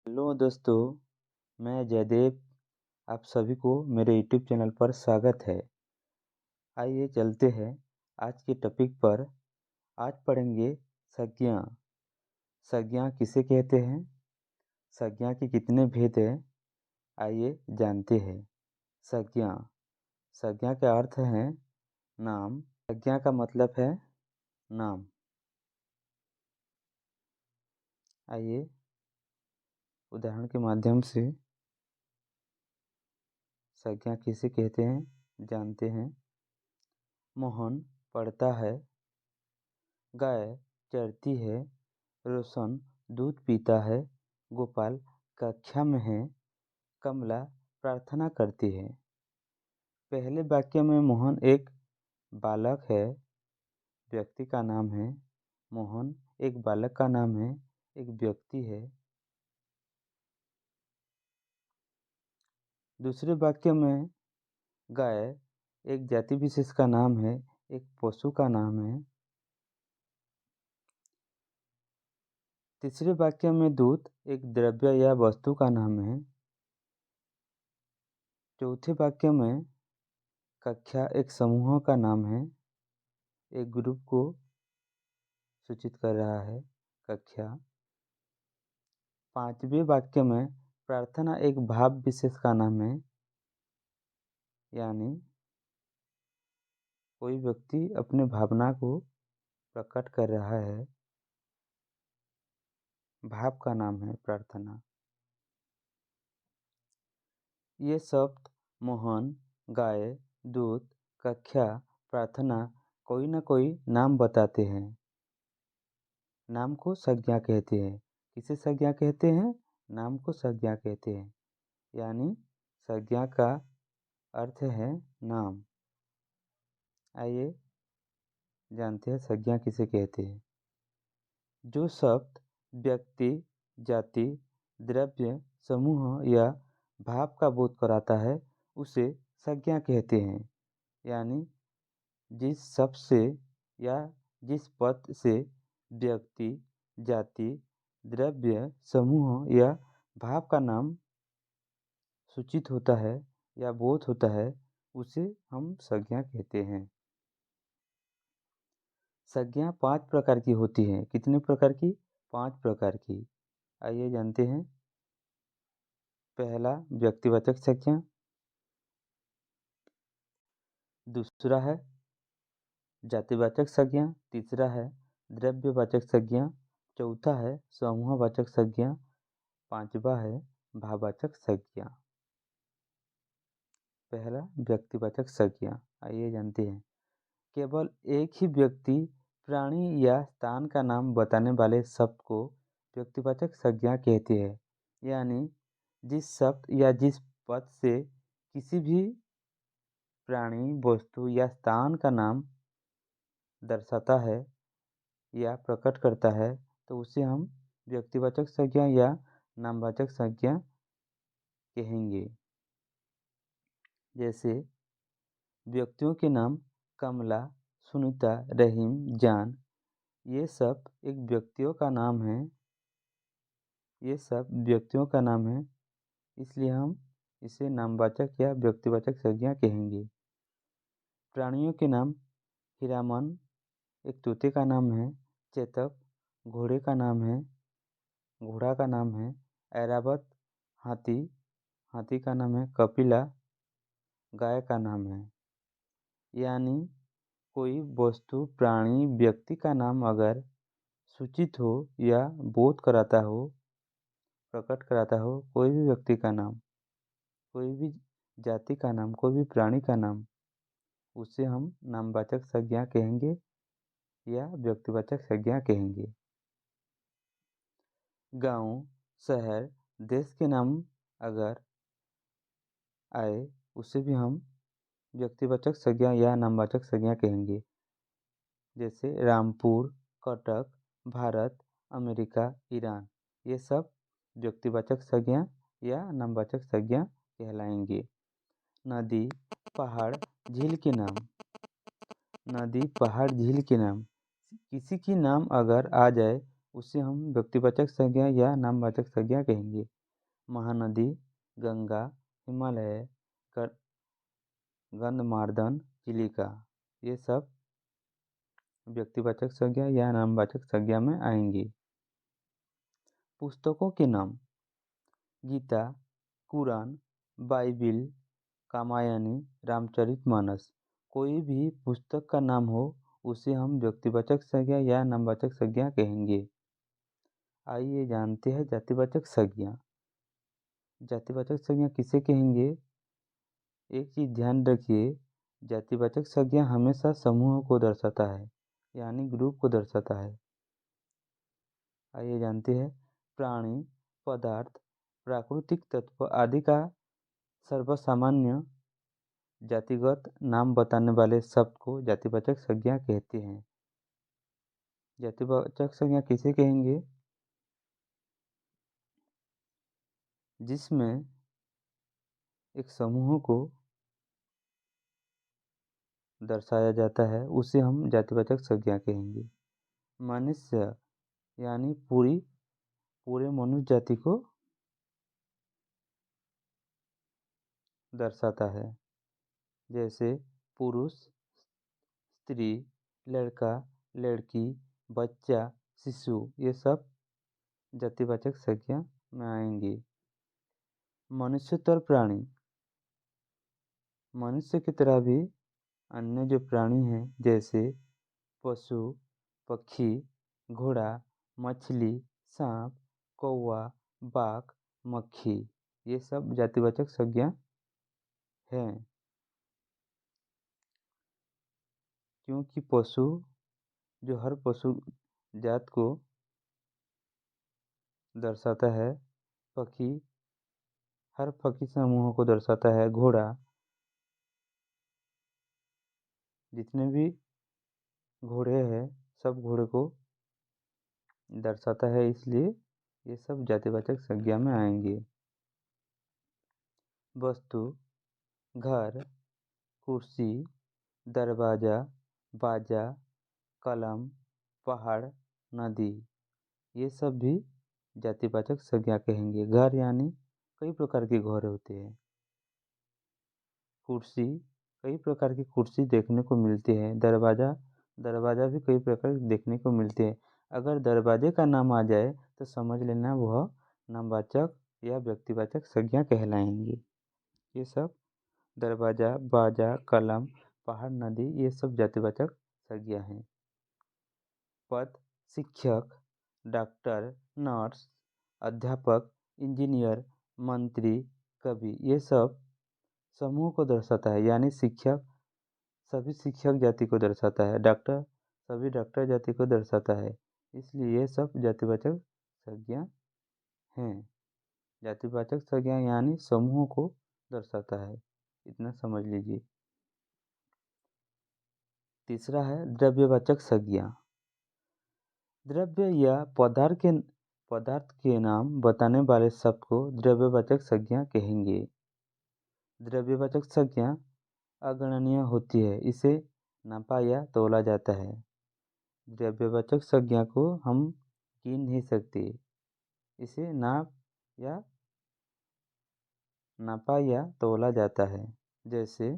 Hello दोस्तों, मैं जयदेव। आप सभी को मेरे यूट्यूब चैनल पर स्वागत है। आइए चलते हैं आज के टॉपिक पर। आज पढ़ेंगे संज्ञा। संज्ञा किसे कहते हैं? संज्ञा के कितने भेद हैं? आइए जानते हैं। संज्ञा। संज्ञा का अर्थ है नाम। संज्ञा का मतलब है नाम। आइए उदाहरण के माध्यम से संज्ञा किसे कहते हैं जानते हैं। मोहन पढ़ता है, गाय चरती है, रोशन दूध पीता है, गोपाल कक्षा में है, कमला प्रार्थना करती है। पहले वाक्य में मोहन एक बालक है, व्यक्ति का नाम है। मोहन एक बालक का नाम है, एक व्यक्ति है। दूसरे वाक्य में गाय एक जाति विशेष का नाम है, एक पशु का नाम है। तीसरे वाक्य में दूध एक द्रव्य या वस्तु का नाम है। चौथे वाक्य में कक्षा एक समूह का नाम है, एक ग्रुप को सूचित कर रहा है कक्षा। पांचवें वाक्य में प्रार्थना एक भाव विशेष का नाम है, यानी कोई व्यक्ति अपने भावना को प्रकट कर रहा है, भाव का नाम है प्रार्थना। ये शब्द मोहन, गाय, दूध, कक्षा, प्रार्थना कोई न कोई नाम बताते हैं। नाम को संज्ञा कहते हैं। किसे संज्ञा कहते हैं? नाम को संज्ञा कहते हैं। यानी संज्ञा का अर्थ है नाम। आइए जानते हैं संज्ञा किसे कहते हैं। जो शब्द व्यक्ति, जाति, द्रव्य, समूह या भाव का बोध कराता है उसे संज्ञा कहते हैं। यानी जिस शब्द से या जिस पद से व्यक्ति, जाति, द्रव्य, समूह या भाव का नाम सूचित होता है या बोध होता है उसे हम संज्ञा कहते हैं। संज्ञा 5 प्रकार की होती है। कितने प्रकार की? 5 प्रकार की। आइए जानते हैं। पहला व्यक्तिवाचक संज्ञा, दूसरा है जातिवाचक संज्ञा, तीसरा है द्रव्यवाचक संज्ञा, चौथा है समूहवाचक संज्ञा, पांचवा है भाववाचक संज्ञा। पहला व्यक्तिवाचक संज्ञा। आइए जानते हैं। केवल एक ही व्यक्ति, प्राणी या स्थान का नाम बताने वाले शब्द को व्यक्तिवाचक संज्ञा कहते हैं। यानी जिस शब्द या जिस पद से किसी भी प्राणी, वस्तु या स्थान का नाम दर्शाता है या प्रकट करता है तो उसे हम व्यक्तिवाचक संज्ञा या नामवाचक संज्ञा कहेंगे। जैसे व्यक्तियों के नाम कमला, सुनीता, रहीम, जान, ये सब एक व्यक्तियों का नाम है। ये सब व्यक्तियों का नाम है, इसलिए हम इसे नामवाचक या व्यक्तिवाचक संज्ञा कहेंगे। प्राणियों के नाम हीरामन एक तोते का नाम है, चेतक घोड़े का नाम है, घोड़ा का नाम है, ऐरावत हाथी, हाथी का नाम है, कपिला गाय का नाम है। यानी कोई वस्तु, प्राणी, व्यक्ति का नाम अगर सूचित हो या बोध कराता हो, प्रकट कराता हो, कोई भी व्यक्ति का नाम, कोई भी जाति का नाम, कोई भी प्राणी का नाम, उसे हम नामवाचक संज्ञा कहेंगे या व्यक्तिवाचक संज्ञा कहेंगे। गांव, शहर, देश के नाम अगर आए उसे भी हम व्यक्तिवाचक संज्ञा या नामवाचक संज्ञा कहेंगे। जैसे रामपुर, कटक, भारत, अमेरिका, ईरान, ये सब व्यक्तिवाचक संज्ञा या नामवाचक संज्ञा कहलाएंगे। नदी, पहाड़, झील के नाम। नदी, पहाड़, झील के नाम, किसी की नाम अगर आ जाए उसे हम व्यक्तिवाचक संज्ञा या नामवाचक संज्ञा कहेंगे। महानदी, गंगा, हिमालय, गंधमार्दन, चिलिका, ये सब व्यक्तिवाचक संज्ञा या नामवाचक संज्ञा में आएंगी। पुस्तकों के नाम: गीता, कुरान, बाइबिल, कामायनी, रामचरितमानस। कोई भी पुस्तक का नाम हो उसे हम व्यक्तिवाचक संज्ञा या नामवाचक संज्ञा कहेंगे। आइए जानते हैं जातिवाचक संज्ञा। जातिवाचक संज्ञा किसे कहेंगे? एक चीज ध्यान रखिए, जातिवाचक संज्ञा हमेशा समूह को दर्शाता है, यानी ग्रुप को दर्शाता है। आइए जानते हैं। प्राणी, पदार्थ, प्राकृतिक तत्व आदि का सर्वसामान्य जातिगत नाम बताने वाले शब्द को जातिवाचक संज्ञा कहते हैं। जातिवाचक संज्ञा किसे कहेंगे? जिसमें एक समूह को दर्शाया जाता है उसे हम जातिवाचक संज्ञा कहेंगे। मनुष्य यानी पूरे मनुष्य जाति को दर्शाता है, जैसे पुरुष, स्त्री, लड़का, लड़की, बच्चा, शिशु, ये सब जातिवाचक संज्ञा में आएंगे। मनुष्यतर प्राणी, मनुष्य की तरह भी अन्य जो प्राणी हैं जैसे पशु, पक्षी, घोड़ा, मछली, सांप, कौवा, बाघ, मक्खी, ये सब जातिवाचक संज्ञा हैं। क्योंकि पशु जो हर पशु जात को दर्शाता है, पक्षी हर पक्षी समूह को दर्शाता है, घोड़ा जितने भी घोड़े हैं सब घोड़े को दर्शाता है, इसलिए ये सब जातिवाचक संज्ञा में आएंगे। वस्तु, घर, कुर्सी, दरवाजा, बाजा, कलम, पहाड़, नदी, ये सब भी जातिवाचक संज्ञा कहेंगे। घर यानी कई प्रकार के घर होते हैं। कुर्सी, कई प्रकार की कुर्सी देखने को मिलती है। दरवाजा भी कई प्रकार देखने को मिलते हैं। अगर दरवाजे का नाम आ जाए तो समझ लेना वह नामवाचक या व्यक्तिवाचक संज्ञा कहलाएंगे। ये सब दरवाजा, बाजा, कलम, पहाड़, नदी, ये सब जातिवाचक संज्ञा हैं। पद, शिक्षक, डॉक्टर, नर्स, अध्यापक, इंजीनियर, मंत्री, कवि, ये सब समूह को दर्शाता है, यानी शिक्षक सभी शिक्षक जाति को दर्शाता है, डॉक्टर सभी डॉक्टर जाति को दर्शाता है, इसलिए ये सब जातिवाचक संज्ञा हैं। जातिवाचक संज्ञा यानी समूह को दर्शाता है, इतना समझ लीजिए। तीसरा है द्रव्यवाचक संज्ञा। द्रव्य या पदार्थ के नाम बताने वाले शब्द को द्रव्यवाचक संज्ञा कहेंगे। द्रव्यवाचक संज्ञा अगणनीय होती है, इसे नापा या तौला जाता है। द्रव्यवाचक संज्ञा को हम गिन नहीं सकते, इसे नापा या तौला जाता है। जैसे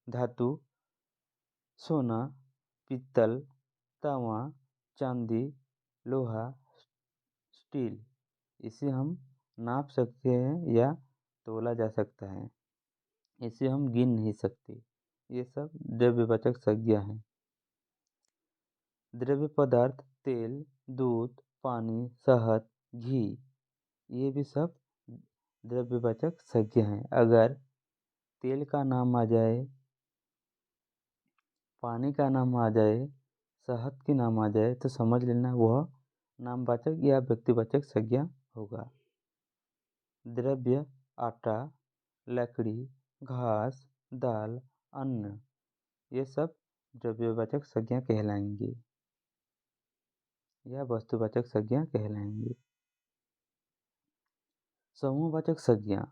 धातु, सोना, पीतल, तांबा, चांदी, लोहा, स्टील, इसे हम नाप सकते हैं या तौला जा सकता है, इसे हम गिन नहीं सकते। ये सब द्रव्यवाचक संज्ञा हैं। द्रव्य पदार्थ तेल, दूध, पानी, शहद, घी, ये भी सब द्रव्यवाचक संज्ञा हैं। अगर तेल का नाम आ जाए, पानी का नाम आ जाए, शहद के नाम आ जाए तो समझ लेना वह नामवाचक या व्यक्तिवाचक संज्ञा होगा। द्रव्य आटा, लकड़ी, घास, दाल, अन्न, ये सब द्रव्यवाचक संज्ञा कहलाएंगे या वस्तुवाचक संज्ञा कहलाएंगे। समूहवाचक संज्ञा,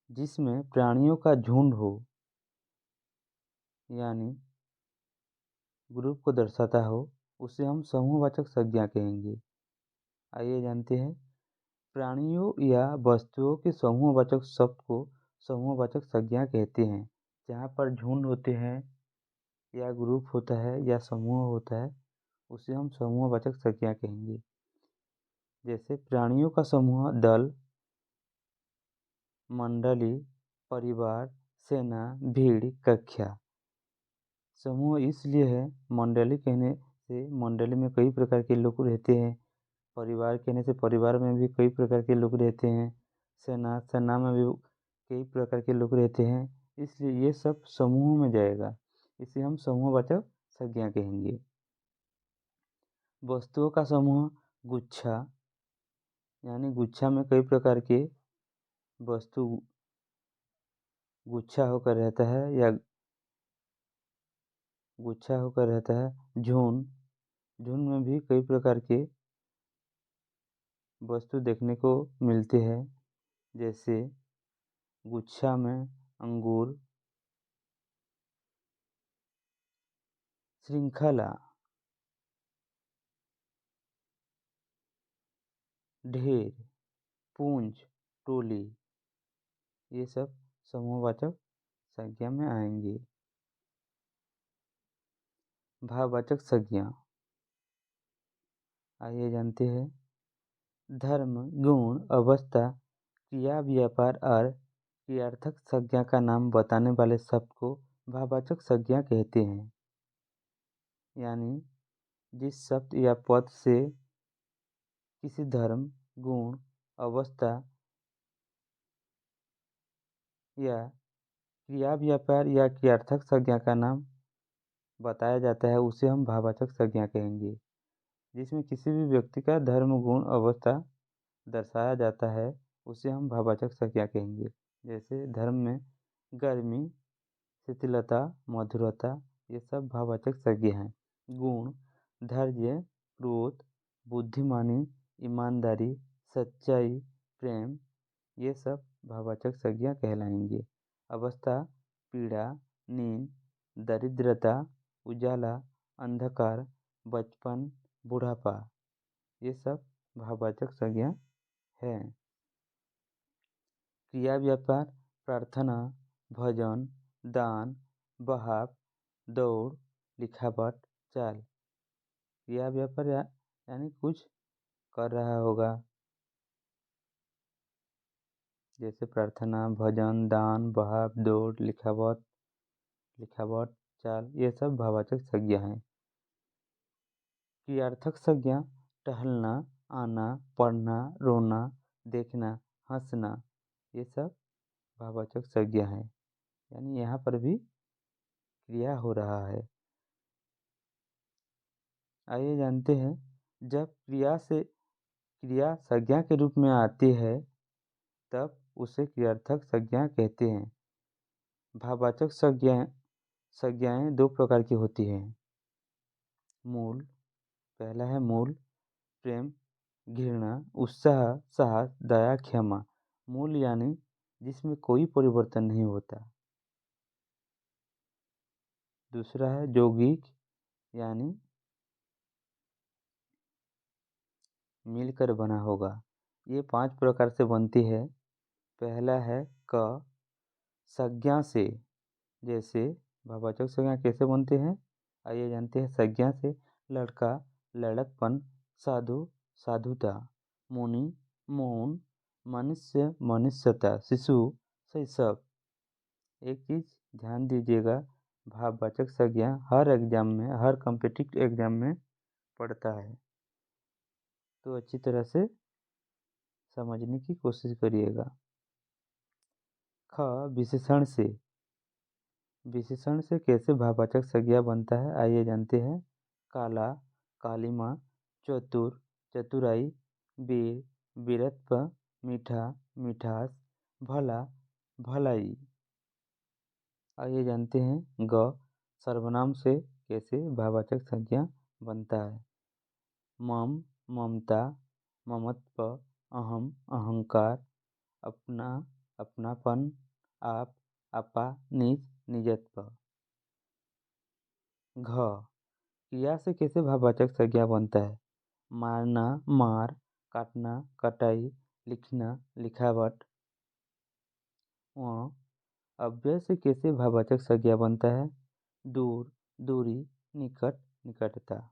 जिसमें प्राणियों का झुंड हो, यानी ग्रुप को दर्शाता हो, उसे हम समूहवाचक संज्ञा कहेंगे। आइए जानते हैं। प्राणियों या वस्तुओं के समूहवाचक शब्द को समूहवाचक संज्ञा कहते हैं। जहाँ पर झुंड होते हैं या ग्रुप होता है या समूह होता है, उसे हम समूहवाचक संज्ञा कहेंगे। जैसे प्राणियों का समूह दल, मंडली, परिवार, सेना, भीड़, कक्षा। समूह इसलिए है, मंडली कहने से मंडली में कई प्रकार के लोग रहते हैं। परिवार कहने से परिवार में भी कई प्रकार के लोग रहते हैं। सेना में भी कई प्रकार के लोग रहते हैं, इसलिए ये सब समूह में जाएगा। इसे हम समूहवाचक संज्ञा कहेंगे। वस्तुओं का समूह गुच्छा, यानी गुच्छा में कई प्रकार के वस्तु गुच्छा होकर रहता है या गुच्छा होकर रहता है। झुंड, झुंड में भी कई प्रकार के वस्तु देखने को मिलते हैं। जैसे गुच्छा में अंगूर। श्रृंखला, ढेर, पूंज, टोली, ये सब समूहवाचक संज्ञा में आएंगे। भाववाचक संज्ञा, आइए जानते हैं। धर्म, गुण, अवस्था, क्रिया, व्यापार और क्रियार्थक संज्ञा का नाम बताने वाले शब्द को भाववाचक संज्ञा कहते हैं। यानी जिस शब्द या पद से किसी धर्म, गुण, अवस्था या क्रिया, व्यापार या क्रियार्थक संज्ञा का नाम बताया जाता है, उसे हम भाववाचक संज्ञा कहेंगे। जिसमें किसी भी व्यक्ति का धर्म, गुण, अवस्था दर्शाया जाता है, उसे हम भाववाचक संज्ञा कहेंगे। जैसे धर्म में गर्मी, शिथिलता, मधुरता, ये सब भाववाचक संज्ञा हैं। गुण, धैर्य, क्रोध, बुद्धिमानी, ईमानदारी, सच्चाई, प्रेम, ये सब भाववाचक संज्ञा कहलाएंगे। अवस्था, पीड़ा, नींद, दरिद्रता, उजाला, अंधकार, बचपन, बुढ़ापा, ये सब भाववाचक संज्ञा है। क्रिया, व्यापार, प्रार्थना, भजन, दान, बहाव, दौड़, लिखावट, चाल। क्रिया, व्यापार यानी कुछ कर रहा होगा, जैसे प्रार्थना, भजन, दान, बहाव, दौड़, लिखावट, चाल, ये सब भाववाचक संज्ञा हैं। क्रियार्थक संज्ञा टहलना, आना, पढ़ना, रोना, देखना, हंसना, ये सब भाववाचक संज्ञा है। यानी यहाँ पर भी क्रिया हो रहा है। आइए जानते हैं। जब क्रिया संज्ञा के रूप में आती है, तब उसे क्रियार्थक संज्ञा कहते हैं। भाववाचक संज्ञाएं दो प्रकार की होती हैं। मूल, पहला है मूल, प्रेम, घृणा, उत्साह, साहस, दया, क्षमा। मूल यानी जिसमें कोई परिवर्तन नहीं होता। दूसरा है यौगिक, यानी मिलकर बना होगा। ये 5 प्रकार से बनती है। पहला है क, संज्ञा से। जैसे भाववाचक संज्ञा कैसे बनते हैं, आइए जानते हैं। संज्ञा से लड़का, लड़कपन, साधु, साधुता, मुनि, मौन, मनुष्य, मनुष्यता, शिशु, शैशव। एक चीज़ ध्यान दीजिएगा, भाववाचक संज्ञा हर एग्जाम में, हर कॉम्पिटिटिव एग्जाम में पढ़ता है, तो अच्छी तरह से समझने की कोशिश करिएगा। ख, विशेषण से। विशेषण से कैसे भाववाचक संज्ञा बनता है, आइए जानते हैं। काला, कालिमा, चतुर, चतुराई, वीर, वीरत्व, मीठा, मिठास, भला, भलाई। आइए जानते हैं। ग, सर्वनाम से कैसे भाववाचक संज्ञा बनता है। मम, ममता, ममत्व, अहम, अहंकार, अपना, अपनापन, आप, आपा, निज, निजत्व। घ, क्रिया से कैसे भाववाचक संज्ञा बनता है? मारना, मार, काटना, कटाई, लिखना, लिखावट। वहाँ अव्यय से कैसे भाववाचक संज्ञा बनता है? दूर, दूरी, निकट, निकटता।